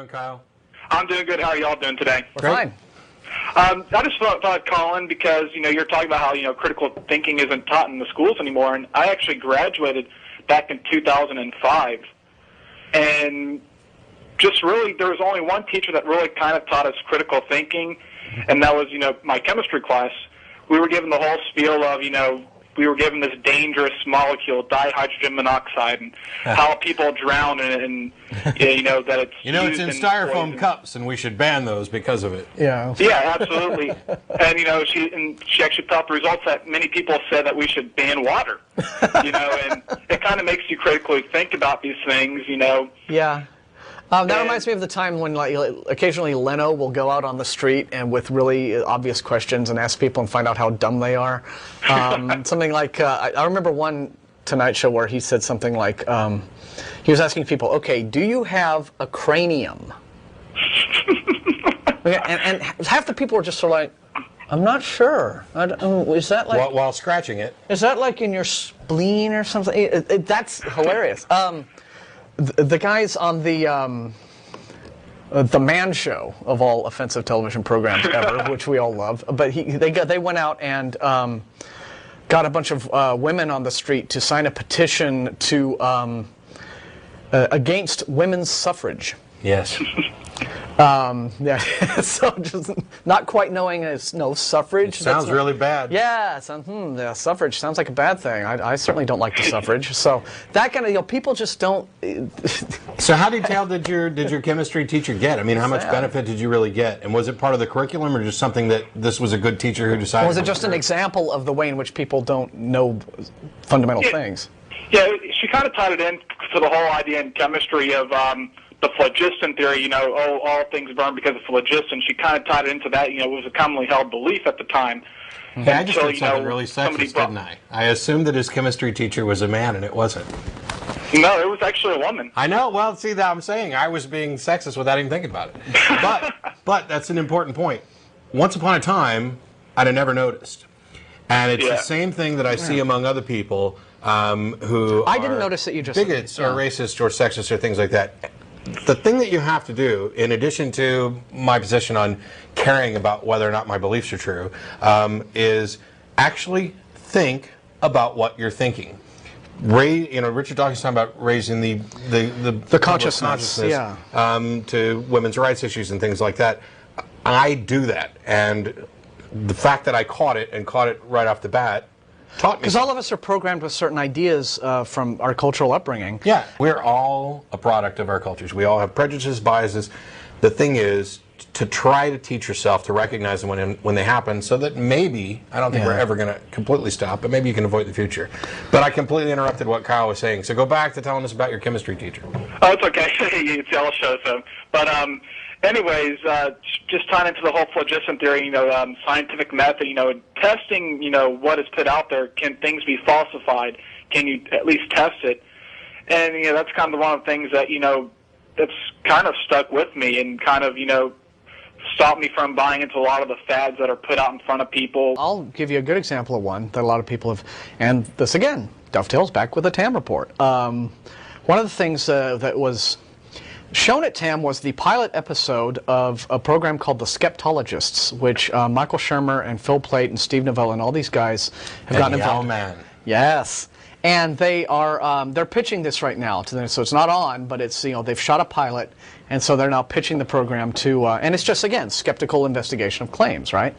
doing, Kyle? I'm doing good. How are y'all doing today? We're fine. I just thought I'd call in because, you're talking about how, critical thinking isn't taught in the schools anymore, and I actually graduated back in 2005, and just really there was only one teacher that really kind of taught us critical thinking, and that was, my chemistry class. We were given the whole spiel of, we were given this dangerous molecule, dihydrogen monoxide, and how people drown in it, and that it's it's in styrofoam cups, and we should ban those because of it. Yeah. Yeah, absolutely. And she actually put out the results that many people said that we should ban water. And it kind of makes you critically think about these things. Yeah. That reminds me of the time when, occasionally Leno will go out on the street and with really obvious questions and ask people and find out how dumb they are. Something like, I remember one Tonight Show where he said something like, he was asking people, okay, do you have a cranium? and half the people were just sort of like, I'm not sure. Is that like... While scratching it. Is that like in your spleen or something? That's hilarious. The guys on the Man Show, of all offensive television programs ever, which we all love, but they went out and got a bunch of women on the street to sign a petition to against women's suffrage. Yes. Yeah, so just not quite knowing suffrage. Sounds really bad. Yeah, yeah, suffrage sounds like a bad thing. I certainly don't like the suffrage. So that kind of, people just don't. So how detailed did your chemistry teacher get? I mean, how much benefit did you really get? And was it part of the curriculum, or just something that this was a good teacher who decided? Or was it just an example of the way in which people don't know fundamental things? Yeah, she kind of tied it in to the whole idea in chemistry of the phlogiston theory, all things burn because of phlogiston. She kind of tied it into that, it was a commonly held belief at the time. Yeah, I just did something really sexist, didn't I? I assumed that his chemistry teacher was a man, and it wasn't. No, it was actually a woman. I know. Well, see, that I'm saying I was being sexist without even thinking about it. But that's an important point. Once upon a time, I'd have never noticed. And it's the same thing that I see among other people who I didn't notice that you just bigots or racist or sexist or things like that. The thing that you have to do, in addition to my position on caring about whether or not my beliefs are true, is actually think about what you're thinking. Richard Dawkins talking about raising the consciousness to women's rights issues and things like that. I do that, and the fact that I caught it right off the bat taught me. Because all of us are programmed with certain ideas from our cultural upbringing. Yeah, we're all a product of our cultures. We all have prejudices, biases. The thing is to try to teach yourself to recognize them when they happen, so that maybe, I don't think we're ever going to completely stop, but maybe you can avoid the future. But I completely interrupted what Kyle was saying, so go back to telling us about your chemistry teacher. Oh, it's okay. It's y'all show, so. But anyways, just tying into the whole phlogiston theory, scientific method, testing, what is put out there. Can things be falsified? Can you at least test it? And, that's kind of one of the things that, that's kind of stuck with me and kind of, stopped me from buying into a lot of the fads that are put out in front of people. I'll give you a good example of one that a lot of people have, and this again dovetails back with the TAM report. One of the things that was shown at TAM was the pilot episode of a program called The Skeptologists, which Michael Shermer and Phil Plait and Steve Novella and all these guys have gotten involved. Man. Yes. And they are they're pitching this right now to them, so it's not on, but it's they've shot a pilot, and so they're now pitching the program to and it's just again skeptical investigation of claims, right?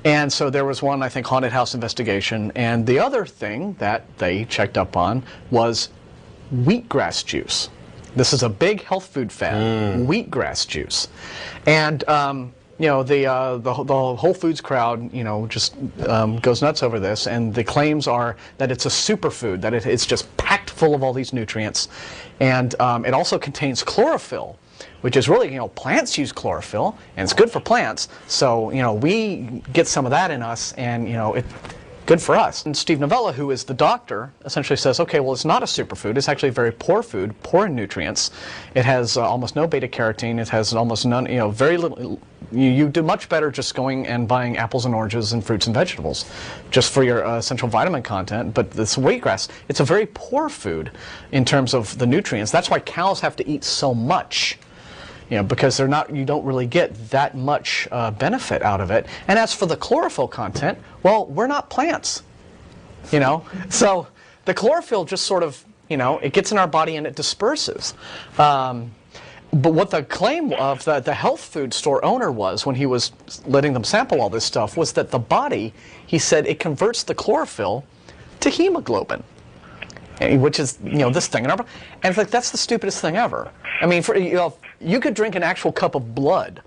And so there was one, I think, haunted house investigation, and the other thing that they checked up on was wheatgrass juice. This is a big health food fad, wheatgrass juice, and the Whole Foods crowd, just goes nuts over this, and the claims are that it's a superfood, that it's just packed full of all these nutrients, and it also contains chlorophyll, which is really, plants use chlorophyll, and it's good for plants, so, we get some of that in us, and, it's good for us. And Steve Novella, who is the doctor, essentially says, okay, well, it's not a superfood. It's actually a very poor food, poor in nutrients. It has almost no beta-carotene. It has almost none, very little. You do much better just going and buying apples and oranges and fruits and vegetables just for your essential vitamin content. But this wheatgrass, it's a very poor food in terms of the nutrients. That's why cows have to eat so much. because you don't really get that much benefit out of it. And as for the chlorophyll content, well, we're not plants, so the chlorophyll just sort of, it gets in our body and it disperses. But what the claim of the health food store owner was when he was letting them sample all this stuff was that the body, he said, it converts the chlorophyll to hemoglobin, which is, this thing in our body. And it's like, that's the stupidest thing ever. I mean, you could drink an actual cup of blood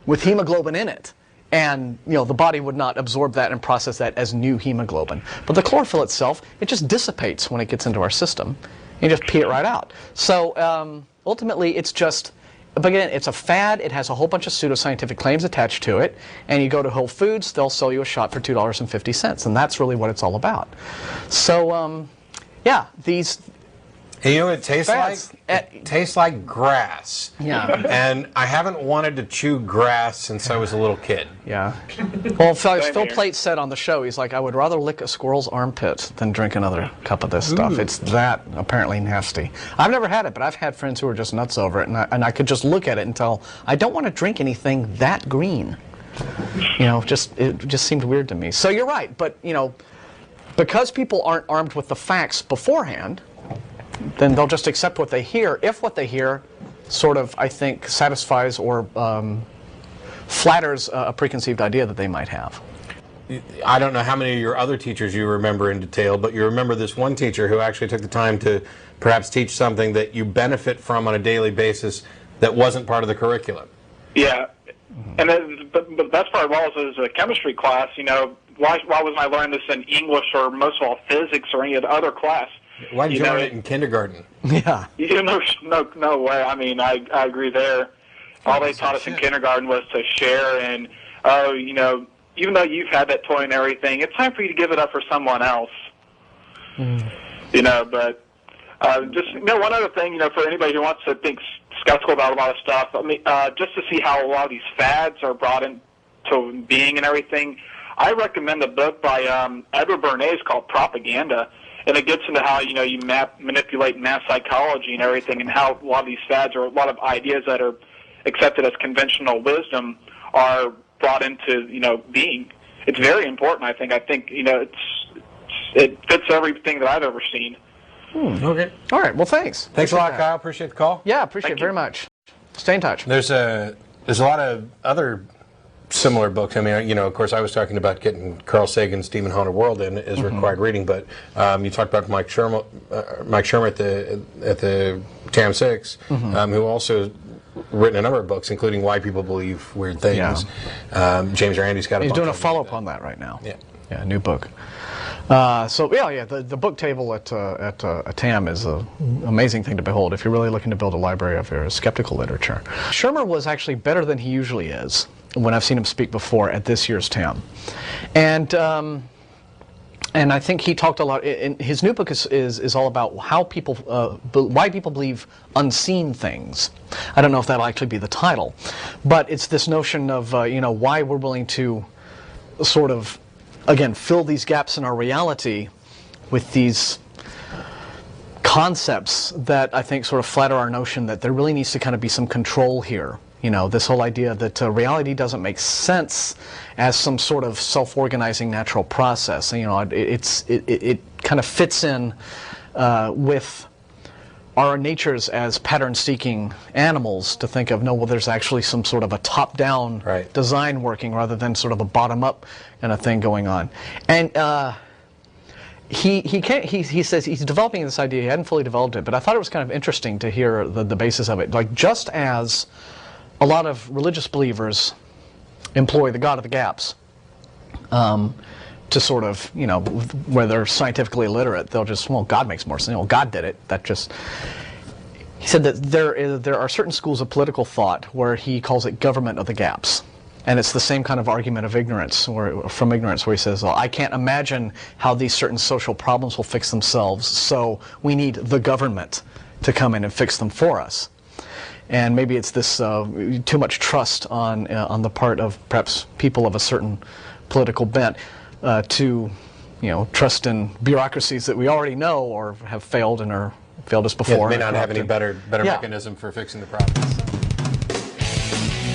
with hemoglobin in it, and the body would not absorb that and process that as new hemoglobin. But the chlorophyll itself, it just dissipates when it gets into our system. You just pee it right out. So ultimately, it's just, but again, it's a fad. It has a whole bunch of pseudoscientific claims attached to it. And you go to Whole Foods, they'll sell you a shot for $2.50, and that's really what it's all about. So, yeah, these. And you know what it tastes fads, like? It tastes like grass. Yeah. And I haven't wanted to chew grass since I was a little kid. Yeah. Well, Phil Plait said on the show, he's like, I would rather lick a squirrel's armpit than drink another cup of this stuff. It's that apparently nasty. I've never had it, but I've had friends who are just nuts over it, and I could just look at it and tell, I don't want to drink anything that green. It just seemed weird to me. So you're right, but, because people aren't armed with the facts beforehand, then they'll just accept what they hear, if what they hear sort of, I think, satisfies or flatters a preconceived idea that they might have. I don't know how many of your other teachers you remember in detail, but you remember this one teacher who actually took the time to perhaps teach something that you benefit from on a daily basis that wasn't part of the curriculum. Yeah, and but the best part of all is a chemistry class, why wasn't I learning this in English or most of all physics or any other class? Why did you learn it in kindergarten? Yeah. No way. I mean, I agree there. All they taught us in kindergarten was to share and, even though you've had that toy and everything, it's time for you to give it up for someone else. But just, one other thing, for anybody who wants to think skeptical about a lot of stuff, I mean, just to see how a lot of these fads are brought into being and everything, I recommend a book by Edward Bernays called Propaganda. And it gets into how, you manipulate mass psychology and everything, and how a lot of these fads or a lot of ideas that are accepted as conventional wisdom are brought into, being. It's very important, I think. It fits everything that I've ever seen. Okay. All right. Well, thanks. Thanks a lot, Kyle. Appreciate the call. Yeah, appreciate it very much. Stay in touch. There's a lot of other similar books. I mean, of course, I was talking about getting Carl Sagan's Demon Haunted World in as required reading, but you talked about Mike Shermer at the TAM 6, who also written a number of books, including Why People Believe Weird Things. Yeah. James Randi's got a He's bunch doing a of follow-up on that right now. Yeah. Yeah, new book. The book table at TAM is an amazing thing to behold if you're really looking to build a library of your skeptical literature. Shermer was actually better than he usually is when I've seen him speak before at this year's TAM. And I think he talked a lot, in his new book is all about how people, why people believe unseen things. I don't know if that'll actually be the title, but it's this notion of, why we're willing to sort of, again, fill these gaps in our reality with these concepts that I think sort of flatter our notion that there really needs to kind of be some control here. This whole idea that reality doesn't make sense as some sort of self-organizing natural process. It kind of fits in with our natures as pattern-seeking animals to think of, no, well, there's actually some sort of a top-down design working rather than sort of a bottom-up kind of thing going on. And he says he's developing this idea. He hadn't fully developed it, but I thought it was kind of interesting to hear the basis of it. Like, just as a lot of religious believers employ the God of the gaps to sort of, where they're scientifically illiterate, they'll just, well, God makes more sense. God did it. That just. He said that there are certain schools of political thought where he calls it government of the gaps. And it's the same kind of argument of ignorance, from ignorance, where he says, well, I can't imagine how these certain social problems will fix themselves, so we need the government to come in and fix them for us. And maybe it's this too much trust on the part of perhaps people of a certain political bent to trust in bureaucracies that we already know or have failed and are failed us before. May not have any better mechanism for fixing the problems. you.